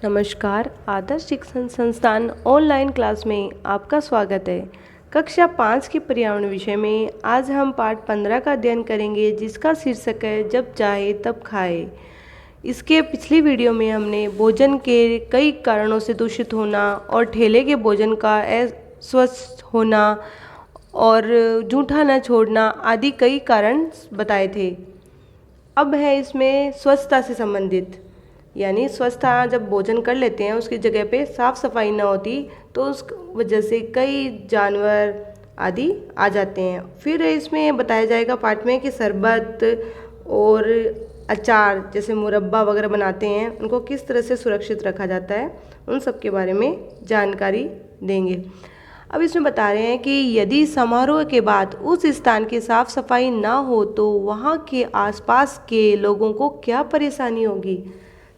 नमस्कार। आदर्श शिक्षण संस्थान ऑनलाइन क्लास में आपका स्वागत है। कक्षा 5 के पर्यावरण विषय में आज हम पाठ 15 का अध्ययन करेंगे, जिसका शीर्षक है जब चाहे तब खाए। इसके पिछली वीडियो में हमने भोजन के कई कारणों से दूषित होना और ठेले के भोजन का अस्वस्थ होना और जूठा न छोड़ना आदि कई कारण बताए थे। अब है इसमें स्वच्छता से संबंधित, यानी स्वच्छता जब भोजन कर लेते हैं उसकी जगह पे साफ़ सफाई ना होती तो उस वजह से कई जानवर आदि आ जाते हैं। फिर इसमें बताया जाएगा पाठ में कि शरबत और अचार जैसे मुरब्बा वगैरह बनाते हैं उनको किस तरह से सुरक्षित रखा जाता है, उन सब के बारे में जानकारी देंगे। अब इसमें बता रहे हैं कि यदि समारोह के बाद उस स्थान की साफ सफाई ना हो तो वहाँ के आसपास के लोगों को क्या परेशानी होगी।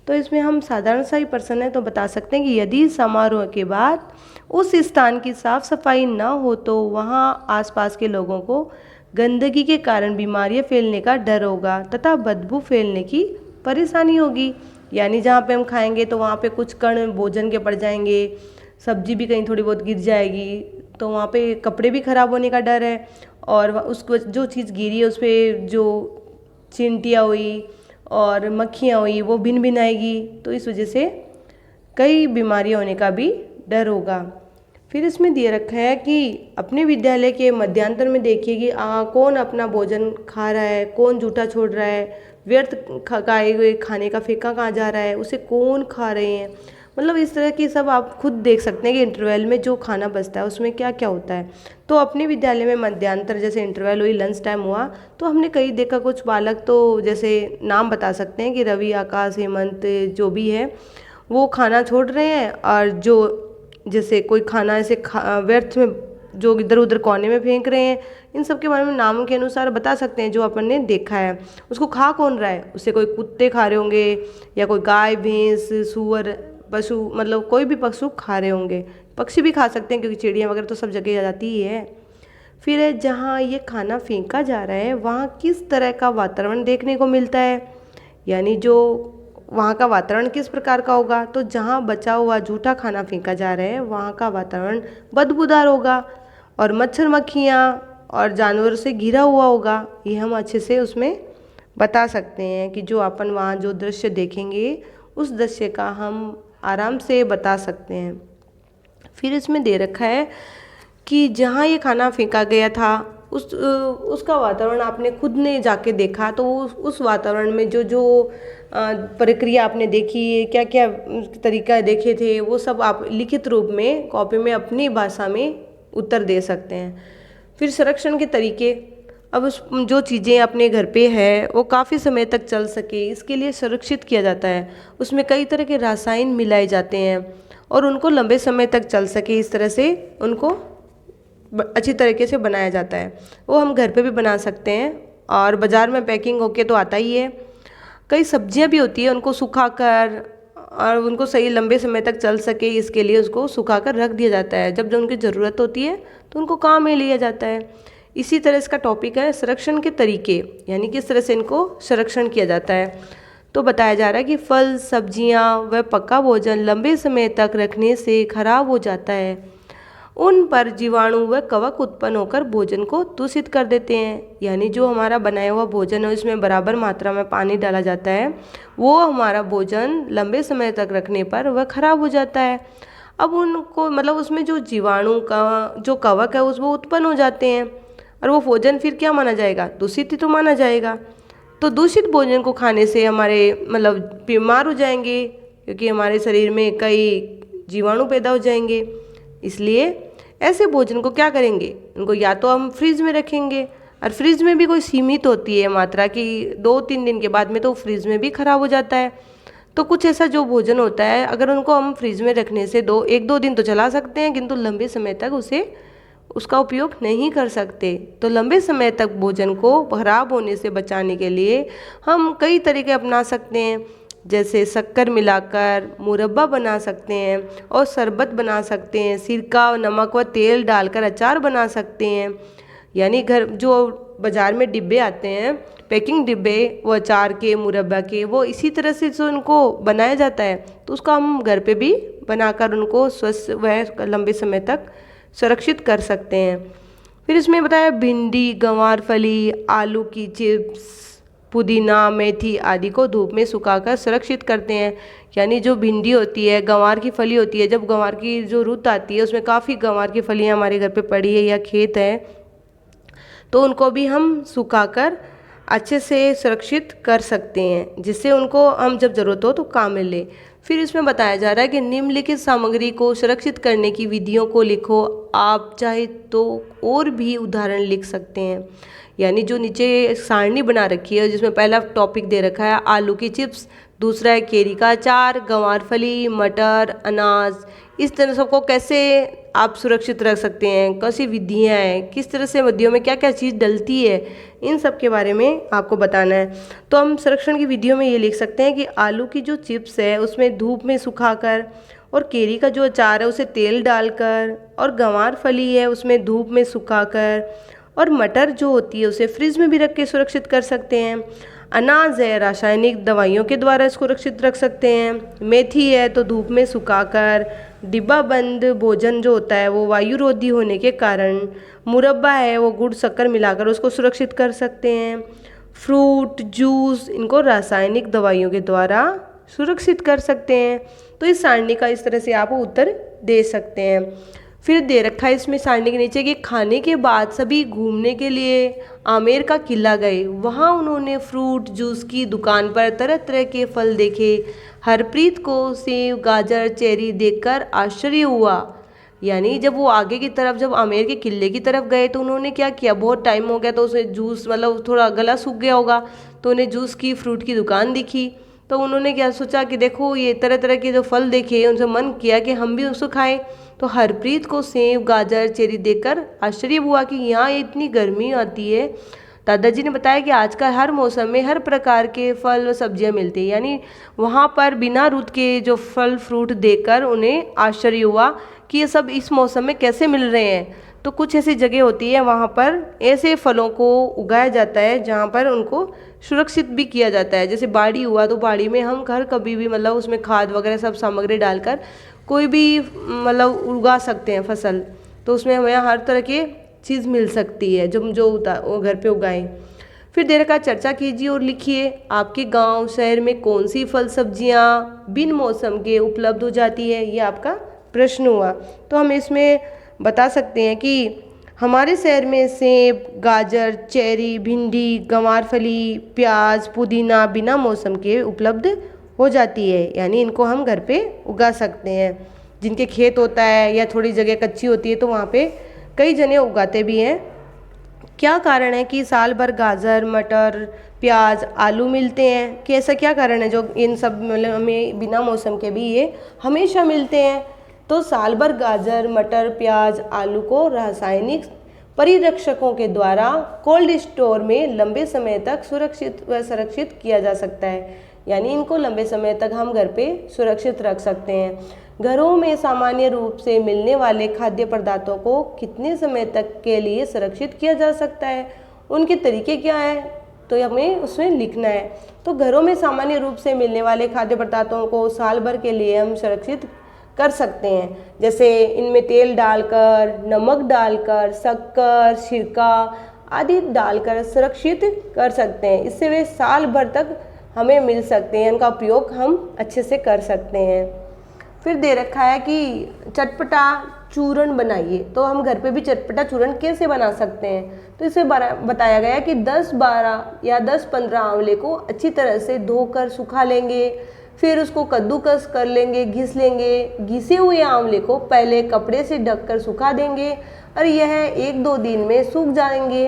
तो इसमें हम साधारण सा ही प्रश्न है तो बता सकते हैं कि यदि समारोह के बाद उस स्थान की साफ सफाई ना हो तो वहाँ आसपास के लोगों को गंदगी के कारण बीमारियां फैलने का डर होगा तथा बदबू फैलने की परेशानी होगी। यानी जहाँ पे हम खाएंगे तो वहाँ पे कुछ कण भोजन के पड़ जाएंगे, सब्जी भी कहीं थोड़ी बहुत गिर जाएगी तो वहाँ पे कपड़े भी खराब होने का डर है, और उसको जो चीज़ गिरी है उस पर जो चींटियाँ हुई और मक्खियाँ हुई वो भिन भिन आएगी, तो इस वजह से कई बीमारियाँ होने का भी डर होगा। फिर इसमें दिए रखा है कि अपने विद्यालय के मध्यांतर में देखिए कि कौन अपना भोजन खा रहा है, कौन जूठा छोड़ रहा है, व्यर्थ खाए हुए खाने का फेंका कहाँ जा रहा है, उसे कौन खा रहे हैं। मतलब इस तरह की सब आप खुद देख सकते हैं कि इंटरवल में जो खाना बचता है उसमें क्या क्या होता है। तो अपने विद्यालय में मध्यांतर जैसे इंटरवल हुई, लंच टाइम हुआ, तो हमने कई देखा कुछ बालक तो जैसे नाम बता सकते हैं कि रवि, आकाश, हेमंत जो भी है वो खाना छोड़ रहे हैं, और जो जैसे कोई खाना ऐसे व्यर्थ में जो इधर उधर कोने में फेंक रहे हैं। इन सब के बारे में नाम के अनुसार बता सकते हैं जो अपन ने देखा है। उसको खा कौन रहा है, उसे कोई कुत्ते खा रहे होंगे या कोई गाय, भैंस, सूअर, पशु, मतलब कोई भी पशु खा रहे होंगे। पक्षी भी खा सकते हैं क्योंकि चिड़िया वगैरह तो सब जगह जाती ही है। फिर जहाँ ये खाना फेंका जा रहा है वहाँ किस तरह का वातावरण देखने को मिलता है, यानी जो वहाँ का वातावरण किस प्रकार का होगा। तो जहाँ बचा हुआ जूठा खाना फेंका जा रहा है वहाँ का वातावरण बदबूदार होगा और मच्छर मक्खियाँ और जानवरों से घिरा हुआ होगा। ये हम अच्छे से उसमें बता सकते हैं कि जो अपन वहाँ जो दृश्य देखेंगे उस दृश्य का हम आराम से बता सकते हैं। फिर इसमें दे रखा है कि जहाँ ये खाना फेंका गया था उसका वातावरण आपने खुद ने जाके देखा तो उस वातावरण में जो जो प्रक्रिया आपने देखी, क्या क्या तरीका देखे थे, वो सब आप लिखित रूप में कॉपी में अपनी भाषा में उत्तर दे सकते हैं। फिर संरक्षण के तरीके, अब उस जो चीज़ें अपने घर पे है वो काफ़ी समय तक चल सके इसके लिए संरक्षित किया जाता है। उसमें कई तरह के रसायन मिलाए जाते हैं और उनको लंबे समय तक चल सके इस तरह से उनको अच्छी तरीके से बनाया जाता है। वो हम घर पे भी बना सकते हैं और बाज़ार में पैकिंग होके तो आता ही है। कई सब्जियां भी होती है, उनको सुखाकर और उनको सही लंबे समय तक चल सके इसके लिए उसको सुखाकर रख दिया जाता है। जब जब उनकी ज़रूरत होती है तो उनको काम में लिया जाता है। इसी तरह इसका टॉपिक है संरक्षण के तरीके, यानी किस तरह से इनको संरक्षण किया जाता है। तो बताया जा रहा है कि फल, सब्जियां व पका भोजन लंबे समय तक रखने से खराब हो जाता है। उन पर जीवाणु व कवक उत्पन्न होकर भोजन को दूषित कर देते हैं। यानी जो हमारा बनाया हुआ भोजन है उसमें बराबर मात्रा में पानी डाला जाता है, वो हमारा भोजन लंबे समय तक रखने पर वह खराब हो जाता है। अब उनको मतलब उसमें जो जीवाणु का जो कवक है वो उत्पन्न हो जाते हैं और वो भोजन फिर क्या माना जाएगा, दूषित ही तो माना जाएगा। तो दूषित भोजन को खाने से हमारे मतलब बीमार हो जाएंगे क्योंकि हमारे शरीर में कई जीवाणु पैदा हो जाएंगे। इसलिए ऐसे भोजन को क्या करेंगे, उनको या तो हम फ्रिज में रखेंगे, और फ्रिज में भी कोई सीमित होती है मात्रा की, 2-3 दिन के बाद में तो फ्रिज में भी खराब हो जाता है। तो कुछ ऐसा जो भोजन होता है अगर उनको हम फ्रिज में रखने से 1-2 दिन तो चला सकते हैं किंतु लंबे समय तक उसका उपयोग नहीं कर सकते। तो लंबे समय तक भोजन को खराब होने से बचाने के लिए हम कई तरीके अपना सकते हैं, जैसे शक्कर मिलाकर मुरब्बा बना सकते हैं और शरबत बना सकते हैं, सिरका, नमक व तेल डालकर अचार बना सकते हैं। यानी घर जो बाज़ार में डिब्बे आते हैं, पैकिंग डिब्बे, वो अचार के, मुरब्बा के, वो इसी तरह से जो उनको बनाया जाता है, तो उसको हम घर पे भी बनाकर उनको स्वस्थ व लंबे समय तक सुरक्षित कर सकते हैं। फिर इसमें बताया भिंडी, गंवार फली, आलू की चिप्स, पुदीना, मेथी आदि को धूप में सुखाकर सुरक्षित करते हैं। यानी जो भिंडी होती है, गंवार की फली होती है, जब गंवार की जो रुत आती है उसमें काफ़ी गंवार की फलियाँ हमारे घर पे पड़ी है या खेत है, तो उनको भी हम सुखाकर अच्छे से सुरक्षित कर सकते हैं, जिससे उनको हम जब ज़रूरत हो तो काम में ले। फिर इसमें बताया जा रहा है कि निम्नलिखित सामग्री को सुरक्षित करने की विधियों को लिखो। आप चाहे तो और भी उदाहरण लिख सकते हैं। यानी जो नीचे सारणी बना रखी है जिसमें पहला टॉपिक दे रखा है आलू की चिप्स, दूसरा है केरी का अचार, गंवार फली, मटर, अनाज, इस तरह सबको कैसे आप सुरक्षित रख सकते हैं, कैसी विधियाँ हैं, किस तरह से विधियों में क्या क्या चीज़ डलती है, इन सब के बारे में आपको बताना है। तो हम संरक्षण की विधियों में ये लिख सकते हैं कि आलू की जो चिप्स है उसमें धूप में सुखाकर, और केरी का जो अचार है उसे तेल डालकर, और गंवार फली है उसमें धूप में सुखाकर, और मटर जो होती है उसे फ्रिज में भी रख के सुरक्षित कर सकते हैं। अनाज है रासायनिक दवाइयों के द्वारा इसको सुरक्षित रख सकते हैं। मेथी है तो धूप में सुखाकर। डिब्बा बंद भोजन जो होता है वो वायुरोधी होने के कारण। मुरब्बा है वो गुड़ शक्कर मिलाकर उसको सुरक्षित कर सकते हैं। फ्रूट जूस इनको रासायनिक दवाइयों के द्वारा सुरक्षित कर सकते हैं। तो इस सारणी का इस तरह से आप उत्तर दे सकते हैं। फिर दे रखा है इसमें सारणी के नीचे कि खाने के बाद सभी घूमने के लिए आमेर का किला गए। वहाँ उन्होंने फ्रूट जूस की दुकान पर तरह तरह के फल देखे। हरप्रीत को सेब, गाजर, चेरी देखकर आश्चर्य हुआ। यानी जब वो आगे की तरफ, जब आमेर के किले की तरफ गए तो उन्होंने क्या किया, बहुत टाइम हो गया तो उसे जूस, मतलब थोड़ा गला सूख गया होगा, तो उन्हें जूस की, फ्रूट की दुकान दिखी। तो उन्होंने क्या सोचा कि देखो ये तरह तरह के जो फल देखे, उनसे मन किया कि हम भी उसको खाएं। तो हरप्रीत को सेब, गाजर, चेरी देखकर आश्चर्य हुआ कि यहाँ इतनी गर्मी आती है। दादाजी ने बताया कि आजकल हर मौसम में हर प्रकार के फल व सब्जियाँ मिलती हैं। यानी वहाँ पर बिना रुत के जो फल फ्रूट देखकर उन्हें आश्चर्य हुआ कि ये सब इस मौसम में कैसे मिल रहे हैं। तो कुछ ऐसी जगह होती है वहाँ पर ऐसे फलों को उगाया जाता है जहाँ पर उनको सुरक्षित भी किया जाता है। जैसे बाड़ी हुआ तो बाड़ी में हम घर कभी भी, मतलब उसमें खाद वगैरह सब सामग्री डालकर कोई भी मतलब उगा सकते हैं फसल। तो उसमें हमें हर तरह की चीज़ मिल सकती है जो वो घर पे उगाएं। फिर दे रखा चर्चा कीजिए और लिखिए आपके गांव शहर में कौन सी फल सब्जियां बिन मौसम के उपलब्ध हो जाती है, ये आपका प्रश्न हुआ। तो हम इसमें बता सकते हैं कि हमारे शहर में सेब, गाजर, चेरी, भिंडी, गंवार फली, प्याज, पुदीना बिना मौसम के उपलब्ध हो जाती है। यानी इनको हम घर पे उगा सकते हैं। जिनके खेत होता है या थोड़ी जगह कच्ची होती है तो वहाँ पे कई जने उगाते भी हैं। क्या कारण है कि साल भर गाजर, मटर, प्याज, आलू मिलते हैं, कि ऐसा क्या कारण है जो इन सब मतलब हमें बिना मौसम के भी ये हमेशा मिलते हैं? तो साल भर गाजर, मटर, प्याज, आलू को रासायनिक परिरक्षकों के द्वारा कोल्ड स्टोर में लंबे समय तक सुरक्षित व संरक्षित किया जा सकता है। यानी इनको लंबे समय तक हम घर पे सुरक्षित रख सकते हैं। घरों में सामान्य रूप से मिलने वाले खाद्य पदार्थों को कितने समय तक के लिए सुरक्षित किया जा सकता है, उनके तरीके क्या हैं, तो हमें उसमें लिखना है। तो घरों में सामान्य रूप से मिलने वाले खाद्य पदार्थों को साल भर के लिए हम सुरक्षित कर सकते हैं। जैसे इनमें तेल डालकर, नमक डालकर, शक्कर, सिरका आदि डालकर सुरक्षित कर सकते हैं। इससे वे साल भर तक हमें मिल सकते हैं, इनका उपयोग हम अच्छे से कर सकते हैं। फिर दे रखा है कि चटपटा चूर्ण बनाइए। तो हम घर पे भी चटपटा चूर्ण कैसे बना सकते हैं, तो इसे बताया गया कि 10-12 या 10-15 आंवले को अच्छी तरह से धोकर सुखा लेंगे। फिर उसको कद्दूकस कर लेंगे, घिस लेंगे। घिसे हुए आंवले को पहले कपड़े से ढककर सुखा देंगे और यह 1-2 दिन में सूख जाएंगे।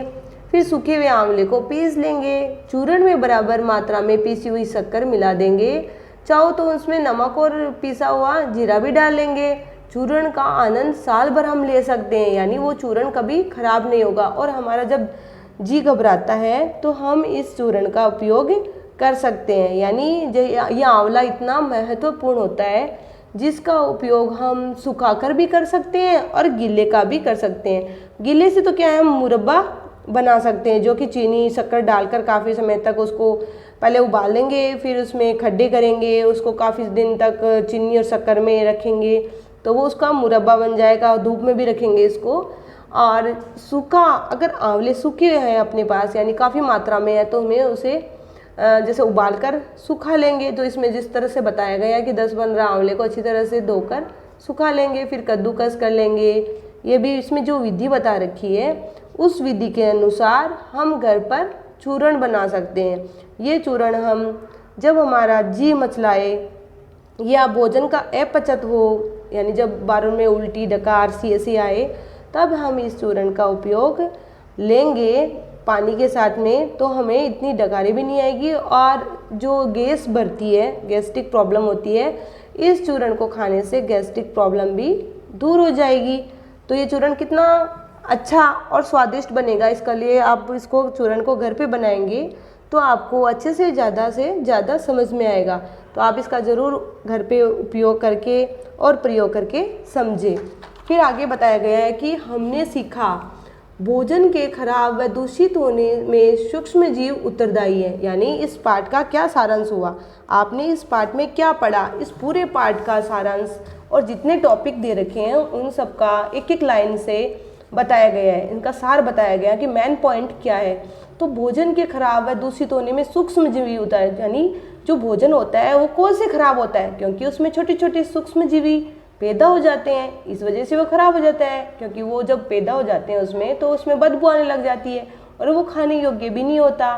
फिर सूखे हुए आंवले को पीस लेंगे। चूर्ण में बराबर मात्रा में पीसी हुई शक्कर मिला देंगे। चाहो तो उसमें नमक और पिसा हुआ जीरा भी डाल लेंगे। चूर्ण का आनंद साल भर हम ले सकते हैं। यानी वो चूर्ण कभी खराब नहीं होगा। और हमारा जब जी घबराता है तो हम इस चूर्ण का उपयोग कर सकते हैं। यानी ये आंवला इतना महत्वपूर्ण होता है जिसका उपयोग हम सुखाकर भी कर सकते हैं और गीले का भी कर सकते हैं। गीले से तो क्या है, हम मुरब्बा बना सकते हैं, जो कि चीनी शक्कर डालकर काफ़ी समय तक उसको पहले उबाल लेंगे, फिर उसमें खड्डे करेंगे, उसको काफ़ी दिन तक चीनी और शक्कर में रखेंगे तो वो उसका मुरब्बा बन जाएगा। धूप में भी रखेंगे इसको। और सूखा, अगर आंवले सूखे हैं अपने पास यानी काफ़ी मात्रा में है तो हमें उसे जैसे उबाल कर सुखा लेंगे। तो इसमें जिस तरह से बताया गया है कि 10-15 आंवले को अच्छी तरह से धोकर सुखा लेंगे, फिर कद्दूकस कर लेंगे। ये भी इसमें जो विधि बता रखी है उस विधि के अनुसार हम घर पर चूर्ण बना सकते हैं। ये चूर्ण हम जब हमारा जी मचलाए या भोजन का अपचत हो, यानी जब बारों में उल्टी डकार सी आए, तब हम इस चूर्ण का उपयोग लेंगे पानी के साथ में, तो हमें इतनी डकारी भी नहीं आएगी और जो गैस भरती है, गैस्ट्रिक प्रॉब्लम होती है, इस चूर्ण को खाने से गैस्ट्रिक प्रॉब्लम भी दूर हो जाएगी। तो ये चूर्ण कितना अच्छा और स्वादिष्ट बनेगा, इसके लिए आप इसको चूर्ण को घर पे बनाएंगे तो आपको अच्छे से ज़्यादा समझ में आएगा। तो आप इसका ज़रूर घर पे उपयोग करके और प्रयोग करके समझें। फिर आगे बताया गया है कि हमने सीखा भोजन के खराब व दूषित होने में सूक्ष्म जीव उत्तरदायी है। यानी इस पाठ का क्या सारांश हुआ, आपने इस पाठ में क्या पढ़ा, इस पूरे पाठ का सारांश और जितने टॉपिक दे रखे हैं उन सब का एक एक लाइन से बताया गया है, इनका सार बताया गया कि मेन पॉइंट क्या है। तो भोजन के खराब व दूषित होने में सूक्ष्म जीवी होता है, यानी जो भोजन होता है वो कौन से खराब होता है, क्योंकि उसमें छोटे छोटे सूक्ष्म जीवी पैदा हो जाते हैं, इस वजह से वो खराब हो जाता है। क्योंकि वो जब पैदा हो जाते हैं उसमें तो उसमें बदबू आने लग जाती है और वो खाने योग्य भी नहीं होता,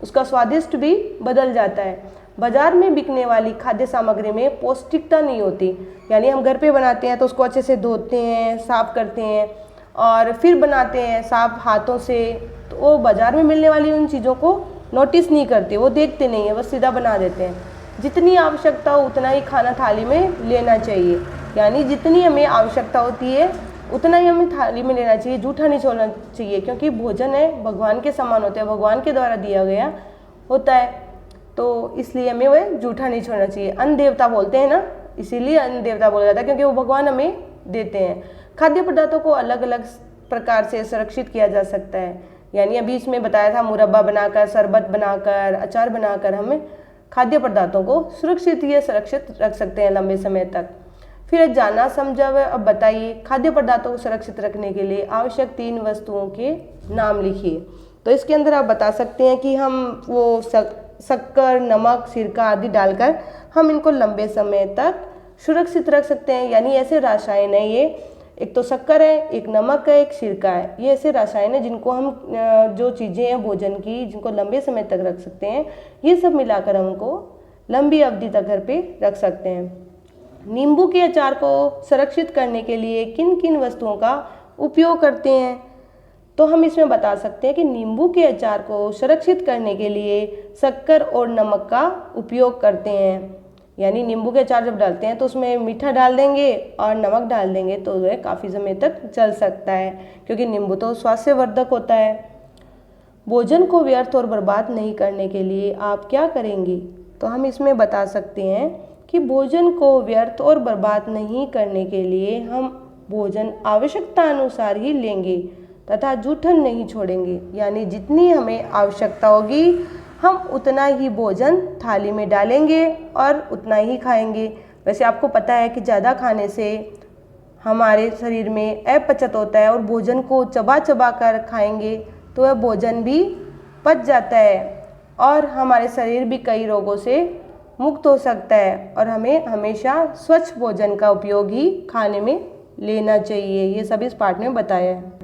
उसका स्वादिष्ट भी बदल जाता है। बाजार में बिकने वाली खाद्य सामग्री में पौष्टिकता नहीं होती, यानी हम घर पे बनाते हैं तो उसको अच्छे से धोते हैं, साफ करते हैं और फिर बनाते हैं साफ हाथों से, तो वो बाजार में मिलने वाली उन चीज़ों को नोटिस नहीं करते, वो देखते नहीं है, बस सीधा बना देते हैं। जितनी आवश्यकता हो उतना ही खाना थाली में लेना चाहिए, यानी जितनी हमें आवश्यकता होती है उतना ही हमें थाली में लेना चाहिए, जूठा नहीं छोड़ना चाहिए। क्योंकि भोजन है भगवान के समान होता है, भगवान के द्वारा दिया गया होता है, तो इसलिए हमें वह जूठा नहीं छोड़ना चाहिए। अन्न देवता बोलते हैं ना, इसीलिए अन्न देवता बोला जाता है क्योंकि वो भगवान हमें देते हैं। खाद्य पदार्थों को अलग अलग प्रकार से सुरक्षित किया जा सकता है, यानी अभी इसमें बताया था मुरब्बा बनाकर, शरबत बनाकर, अचार बनाकर हमें खाद्य पदार्थों को सुरक्षित रख सकते हैं लंबे समय तक। फिर जाना समझा हुआ, अब बताइए खाद्य पदार्थों को सुरक्षित रखने के लिए आवश्यक 3 वस्तुओं के नाम लिखिए। तो इसके अंदर आप बता सकते हैं कि हम वो शक्कर, नमक, सिरका आदि डालकर हम इनको लंबे समय तक सुरक्षित रख सकते हैं। यानी ऐसे रसायन है ये, एक तो शक्कर है, एक नमक है, एक सिरका है, ये ऐसे रसायन है जिनको हम जो चीज़ें हैं भोजन की जिनको लंबे समय तक रख सकते हैं, ये सब मिलाकर हमको लंबी अवधि तक घर पे रख सकते हैं। नींबू के अचार को सुरक्षित करने के लिए किन किन वस्तुओं का उपयोग करते हैं, तो हम इसमें बता सकते हैं कि नींबू के अचार को सुरक्षित करने के लिए शक्कर और नमक का उपयोग करते हैं। यानी नींबू के अचार जब डालते हैं तो उसमें मीठा डाल देंगे और नमक डाल देंगे तो वह काफ़ी समय तक चल सकता है, क्योंकि नींबू तो स्वास्थ्यवर्धक होता है। भोजन को व्यर्थ और बर्बाद नहीं करने के लिए आप क्या करेंगे, तो हम इसमें बता सकते हैं कि भोजन को व्यर्थ और बर्बाद नहीं करने के लिए हम भोजन आवश्यकता अनुसार ही लेंगे तथा जूठन नहीं छोड़ेंगे। यानी जितनी हमें आवश्यकता होगी हम उतना ही भोजन थाली में डालेंगे और उतना ही खाएंगे। वैसे आपको पता है कि ज़्यादा खाने से हमारे शरीर में अपचत होता है और भोजन को चबा चबा कर खाएंगे तो वह भोजन भी पच जाता है और हमारे शरीर भी कई रोगों से मुक्त हो सकता है। और हमें हमेशा स्वच्छ भोजन का उपयोग ही खाने में लेना चाहिए। ये सब इस पाठ में बताया है।